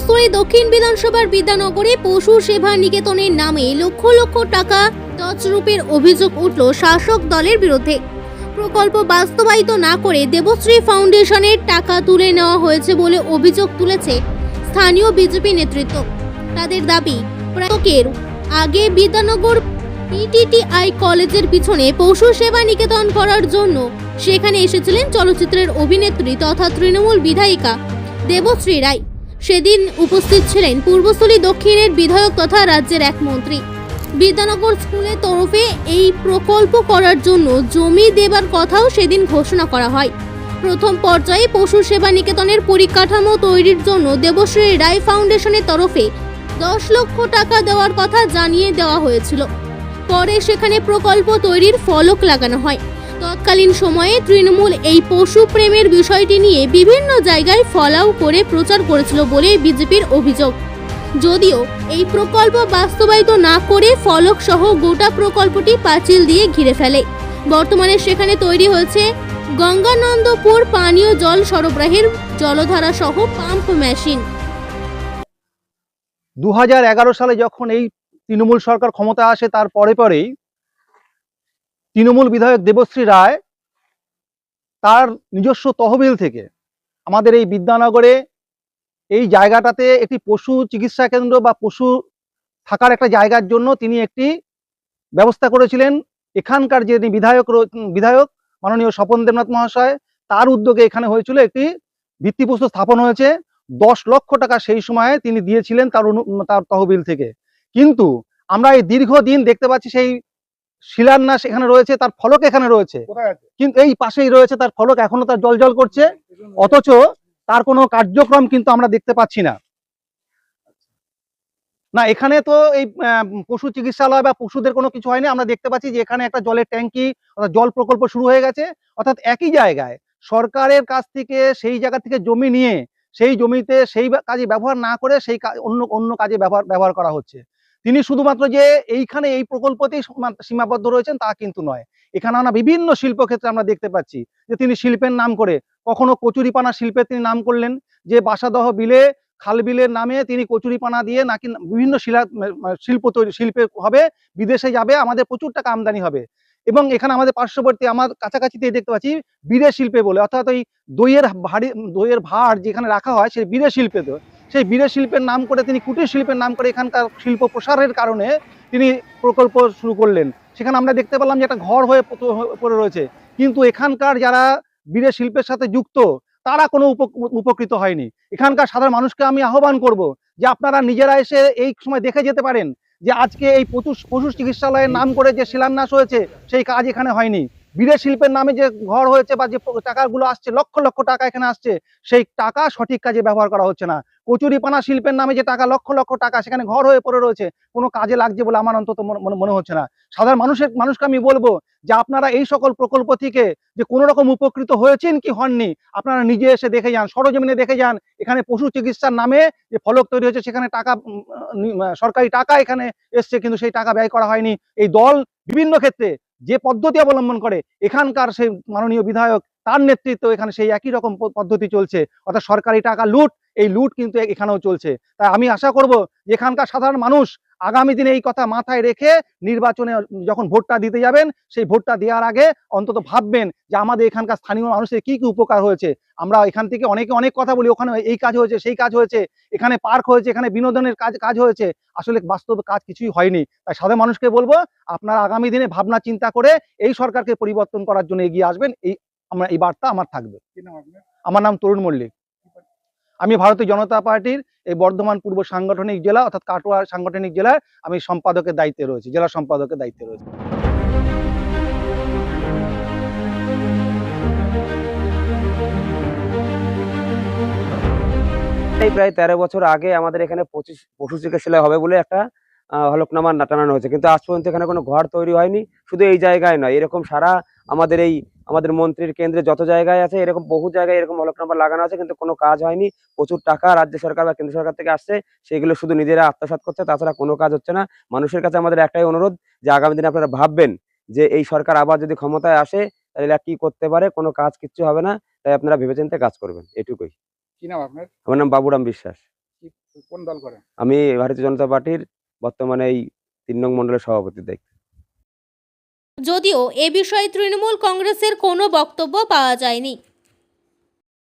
পূর্বস্থলী দক্ষিণ বিধানসভার বিদ্যানগরে পশু সেবা নিকেতনের নামে লক্ষ লক্ষ টাকা তছরূপের অভিযোগ উঠল শাসক দলের বিরুদ্ধে। প্রকল্প বাস্তবায়িত না করে দেবশ্রী ফাউন্ডেশনের টাকা তুলে নেওয়া হয়েছে বলে অভিযোগ তুলেছে স্থানীয় বিজেপি নেতৃত্ব। তাদের দাবি, প্রায়কের আগে বিদ্যানগর পিটিটিআই কলেজের পিছনে পশু সেবা নিকেতন করার জন্য সেখানে এসেছিলেন চলচ্চিত্রের অভিনেত্রী তথা তৃণমূল বিধায়িকা দেবশ্রী রায়। সেদিন উপস্থিত ছিলেন পূর্বস্থলী দক্ষিণের বিধায়ক তথা রাজ্যের এক মন্ত্রী। বিদ্যানগর স্কুলের তরফে এই প্রকল্প করার জন্য জমি দেবার কথাও সেদিন ঘোষণা করা হয়। প্রথম পর্যায়ে পশু সেবা নিকেতনের পরিকাঠামো তৈরির জন্য দেবশ্রী রায় ফাউন্ডেশনের তরফে 10 লক্ষ টাকা দেওয়ার কথা জানিয়ে দেওয়া হয়েছিল। পরে সেখানে প্রকল্প তৈরির ফলক লাগানো হয়। তৎকালীন সময়ে তৃণমূল এই পশু প্রেমের বিষয়টি নিয়ে বিভিন্ন জায়গায় ফলাও করে প্রচার করেছিল বলে বিজেপির অভিযোগ। যদিও এই প্রকল্প বাস্তবায়িত না করে ফলক সহ গোটা প্রকল্পটি পাঁচিল দিয়ে ঘিরে ফেলে। বর্তমানে সেখানে তৈরি হয়েছে গঙ্গানন্দপুর পানীয় জল সরবরাহের জলধারা সহ পাম্প মেশিন। 2011 সালে যখন এই তৃণমূল সরকার ক্ষমতা আসে তার পরেই তৃণমূল বিধায়ক দেবশ্রী রায় তার নিজস্ব তহবিল থেকে আমাদের এই বিদ্যানগরে এই জায়গাটাতে একটি পশু চিকিৎসা কেন্দ্র বা পশু থাকার একটা জায়গার জন্য তিনি একটি ব্যবস্থা করেছিলেন। এখানকার যে বিধায়ক মাননীয় স্বপন দেবনাথ মহাশয়, তার উদ্যোগে এখানে হয়েছিল একটি ভিত্তিপ্রস্তর স্থাপন হয়েছে। 10 লক্ষ টাকা সেই সময়ে তিনি দিয়েছিলেন তার তহবিল থেকে। কিন্তু আমরা এই দীর্ঘদিন দেখতে পাচ্ছি সেই শিলান্যাস এখানে রয়েছে, তার ফলক এখানে রয়েছে, কিন্তু এই পাশেই রয়েছে তার ফলক, এখনো তার জল করছে, অথচ তার কোনো কার্যক্রম কিন্তু আমরা দেখতে পাচ্ছি না। এখানে তো এই পশু চিকিৎসালয় বা পশুদের কোনো কিছু হয়নি। আমরা দেখতে পাচ্ছি যে এখানে একটা জলের ট্যাঙ্কি অর্থাৎ জল প্রকল্প শুরু হয়ে গেছে। অর্থাৎ একই জায়গায় সরকারের কাছ থেকে সেই জায়গা থেকে জমি নিয়ে সেই জমিতে সেই কাজে ব্যবহার না করে সেই অন্য কাজে ব্যবহার করা হচ্ছে। তিনি শুধুমাত্র যে এইখানে এই প্রকল্পতেই সীমাবদ্ধ রয়েছেন তা কিন্তু নয়। এখানে আমরা বিভিন্ন শিল্পক্ষেত্রে আমরা দেখতে পাচ্ছি যে তিনি শিল্পের নাম করে কখনো কচুরিপানা শিল্পের তিনি নাম করলেন, যে বাসাদহ বিলে খাল বিলের নামে তিনি কচুরিপানা দিয়ে নাকি বিভিন্ন শিল্পে হবে, বিদেশে যাবে, আমাদের প্রচুর টাকা আমদানি হবে। এবং এখানে আমাদের পার্শ্ববর্তী আমার কাছাকাছিতেই দেখতে পাচ্ছি বিড়ে শিল্পে বলে, অর্থাৎ ওই দইয়ের ভাঁড় যেখানে রাখা হয় সেই বিড়ে শিল্পে, সেই বিড়ে শিল্পের নাম করে তিনি কুটির শিল্পের নাম করে এখানকার শিল্প প্রসারের কারণে তিনি প্রকল্প শুরু করলেন। সেখানে আমরা দেখতে পেলাম যে একটা ঘর হয়ে পড়ে রয়েছে, কিন্তু এখানকার যারা বিড়ে শিল্পের সাথে যুক্ত তারা কোনো উপকৃত হয়নি। এখানকার সাধারণ মানুষকে আমি আহ্বান করব যে আপনারা নিজেরা এসে এই সময় দেখে যেতে পারেন যে আজকে এই পশু চিকিৎসালয়ের নাম করে যে শিলান্যাস হয়েছে সেই কাজ এখানে হয়নি। বিড়ে শিল্পের নামে যে ঘর হয়েছে বা যে টাকাগুলো আসছে, লক্ষ লক্ষ টাকা এখানে আসছে, সেই টাকা সঠিক কাজে ব্যবহার করা হচ্ছে না। কচুরিপানা শিল্পের নামে যে টাকা লক্ষ লক্ষ টাকা সেখানে ঘর হয়ে পড়ে রয়েছে, কোনো কাজে লাগছে বলে আমার অন্তত মনে হচ্ছে না। সাধারণ মানুষকে আমি বলবো যে আপনারা এই সকল প্রকল্প থেকে যে কোনো রকম উপকৃত হয়েছেন কি হননি আপনারা নিজে এসে দেখে যান, সরজমিনে দেখে যান। এখানে পশু চিকিৎসার নামে যে ফলক তৈরি হয়েছে সেখানে টাকা সরকারি টাকা এখানে এসছে, কিন্তু সেই টাকা ব্যয় করা হয়নি। এই দল বিভিন্ন ক্ষেত্রে যে পদ্ধতি অবলম্বন করে, এখানকার সেই মাননীয় বিধায়ক তার নেতৃত্ব এখানে সেই একই রকম পদ্ধতি চলছে, অর্থাৎ সরকারি টাকা লুট। এই লুট কিন্তু এখানেও চলছে। তাই আমি আশা করব যে এখানকার সাধারণ মানুষ আগামী দিনে এই কথা মাথায় রেখে নির্বাচনে যখন ভোটটা দিতে যাবেন সেই ভোটটা দেওয়ার আগে অন্তত ভাববেন যে আমাদের এখানকার স্থানীয় মানুষের কি কি উপকার হয়েছে। আমরা এখান থেকে অনেক কথা বলি, ওখানে এই কাজ হয়েছে, সেই কাজ হয়েছে, এখানে পার্ক হয়েছে, এখানে বিনোদনের কাজ হয়েছে, আসলে বাস্তবে কাজ কিছুই হয়নি। তাই সাধারণ মানুষকে বলবো আপনারা আগামী দিনে ভাবনা চিন্তা করে এই সরকারকে পরিবর্তন করার জন্য এগিয়ে আসবেন। এই বার্তা আমার থাকবে। আমার নাম তরুণ মল্লিক। আমি ভারতীয় জনতা পার্টির এই বর্ধমান পূর্ব সাংগঠনিক জেলা অর্থাৎ কাটোয়া সাংগঠনিক জেলার আমি সম্পাদকের দায়িত্বে রয়েছি, জেলা সম্পাদকের দায়িত্বে রয়েছে। প্রায় 13 বছর আগে আমাদের এখানে পশু চিকিৎসালয় হবে বলে একটা হলফনামা টানানো হয়েছে, কিন্তু আজ পর্যন্ত এখানে কোনো ঘর তৈরি হয়নি। শুধু এই জায়গায় নয়, এরকম সারা আমাদের মন্ত্রীর কেন্দ্রে যত জায়গায় আছে এরকম বহু জায়গায় এরকম হলফনামা লাগানো আছে, কিন্তু কোনো কাজ হয়নি। প্রচুর টাকা রাজ্য সরকার বা কেন্দ্র সরকার থেকে আসছে, সেগুলো শুধু নিজেরা আত্মসাৎ করছে, তাছাড়া কোনো কাজ হচ্ছে না। মানুষের কাছে আমাদের একটাই অনুরোধ যে আগামী দিনে আপনারা ভাববেন যে এই সরকার আবার যদি ক্ষমতায় আসে তাহলে কি করতে পারে, কোনো কাজ কিচ্ছু হবে না। তাই আপনারা ভেবেচিন্তে কাজ করবেন, এটুকুই। কি নাম আপনার? আমার নাম বাবুরাম বিশ্বাস। কোন দল করে? আমি ভারতীয় জনতা পার্টির বর্তমানে এই ৩ নং মণ্ডলের সভাপতির দায়িত্ব। যদিও এ বিষয়ে তৃণমূল কংগ্রেসের কোনো বক্তব্য পাওয়া যায়নি।